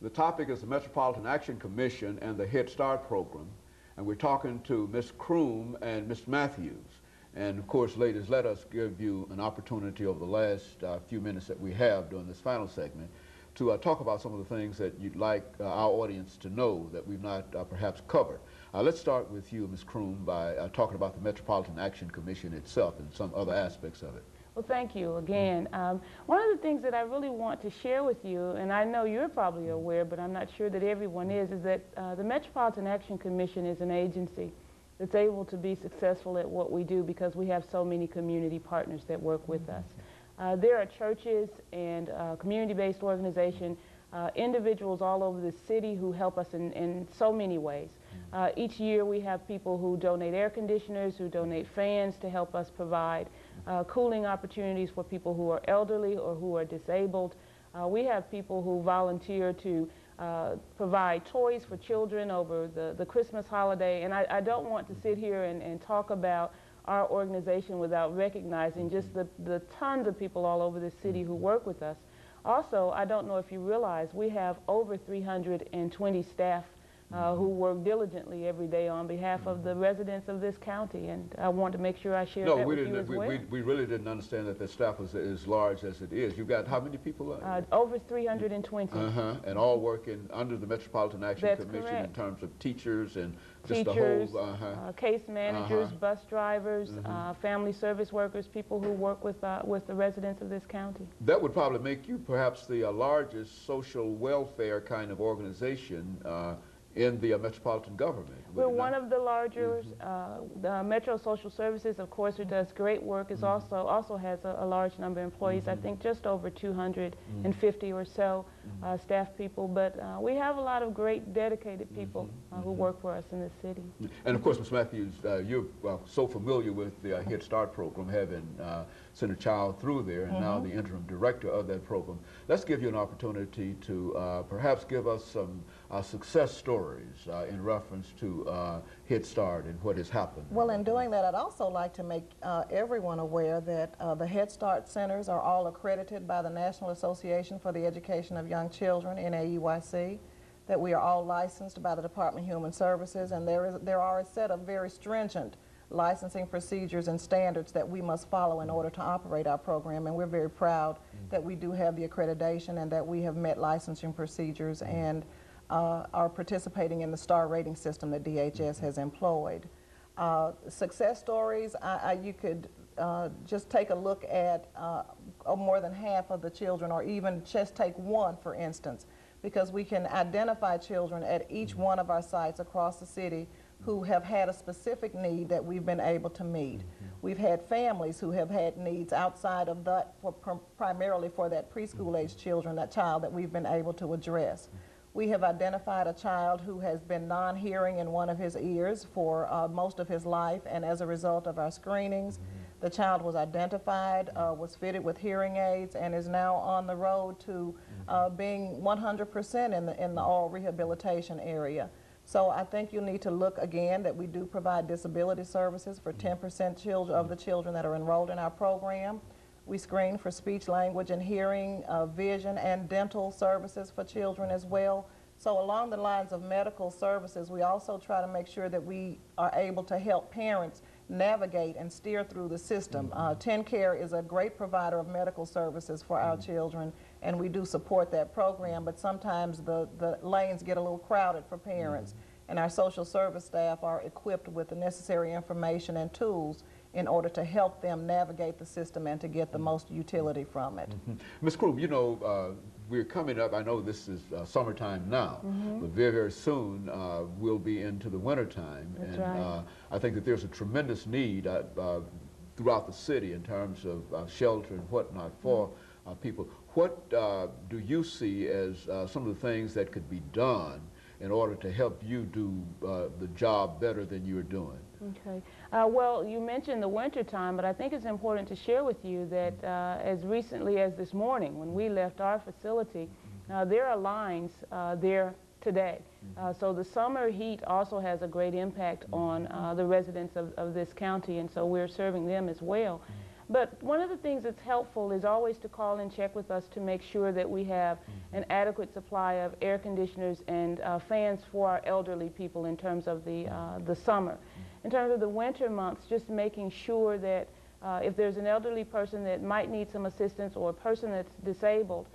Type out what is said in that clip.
The topic is the Metropolitan Action Commission and the Head Start program. And we're talking to Ms. Croom and Mr. Matthews. And of course, ladies, let us give you an opportunity over the last few minutes that we have during this final segment to talk about some of the things that you'd like our audience to know that we've not perhaps covered. Let's start with you, Ms. Croom, by talking about the Metropolitan Action Commission itself and some other aspects of it. Well, thank you again. One of the things that I really want to share with you, and I know you're probably aware, but I'm not sure that everyone is that the Metropolitan Action Commission is an agency that's able to be successful at what we do because we have so many community partners that work with us. There are churches and community-based organizations, individuals all over the city who help us in so many ways. Each year we have people who donate air conditioners, who donate fans to help us provide cooling opportunities for people who are elderly or who are disabled. We have people who volunteer to provide toys for children over the Christmas holiday, and I don't want to sit here and talk about our organization without recognizing just the tons of people all over the city who work with us. Also, I don't know if you realize, we have over 320 staff who work diligently every day on behalf of the residents of this county, and I want to make sure I share that with you as well. We really didn't understand that the staff was as large as it is. You've got how many people? Over 320. And all working under the Metropolitan Action Commission correct. In terms of teachers and just teachers, the whole... case managers, bus drivers, family service workers, people who work with the residents of this county. That would probably make you perhaps the largest social welfare kind of organization in the metropolitan government. We're one of the larger. The Metro Social Services, of course, who does great work, is also has a large number of employees. I think just over 250 or so staff people. But we have a lot of great, dedicated people who work for us in the city. And of course, Ms. Matthews, you're so familiar with the Head Start program, having sent a child through there, and now the interim director of that program. Let's give you an opportunity to perhaps give us some success stories in reference to Head Start and what has happened. Well, in doing that, I'd also like to make everyone aware that the Head Start centers are all accredited by the National Association for the Education of Young Children, NAEYC, that we are all licensed by the Department of Human Services, and there are a set of very stringent licensing procedures and standards that we must follow in order to operate our program, and we're very proud that we do have the accreditation and that we have met licensing procedures and are participating in the star rating system that DHS has employed. Success stories, you could just take a look at more than half of the children, or even just take one, for instance, because we can identify children at each one of our sites across the city who have had a specific need that we've been able to meet. We've had families who have had needs outside of that, primarily for that preschool-age children, that child that we've been able to address. We have identified a child who has been non-hearing in one of his ears for most of his life, and as a result of our screenings, the child was identified, was fitted with hearing aids, and is now on the road to being 100% in the all rehabilitation area. So I think you need to look again that we do provide disability services for 10% of the children that are enrolled in our program. We screen for speech, language, and hearing, vision, and dental services for children as well. So along the lines of medical services, we also try to make sure that we are able to help parents navigate and steer through the system. TennCare is a great provider of medical services for our children, and we do support that program, but sometimes the lanes get a little crowded for parents, and our social service staff are equipped with the necessary information and tools in order to help them navigate the system and to get the most utility from it. Ms. Croom, you know, we're coming up, I know this is summertime now, but very, very soon we'll be into the wintertime. That's and right. I think that there's a tremendous need throughout the city in terms of shelter and whatnot for people. What do you see as some of the things that could be done in order to help you do the job better than you're doing? Okay. Well, you mentioned the winter time, but I think it's important to share with you that as recently as this morning, when we left our facility, there are lines there today. So the summer heat also has a great impact on the residents of this county, and so we're serving them as well. But one of the things that's helpful is always to call and check with us to make sure that we have an adequate supply of air conditioners and fans for our elderly people in terms of the summer. In terms of the winter months, just making sure that if there's an elderly person that might need some assistance or a person that's disabled,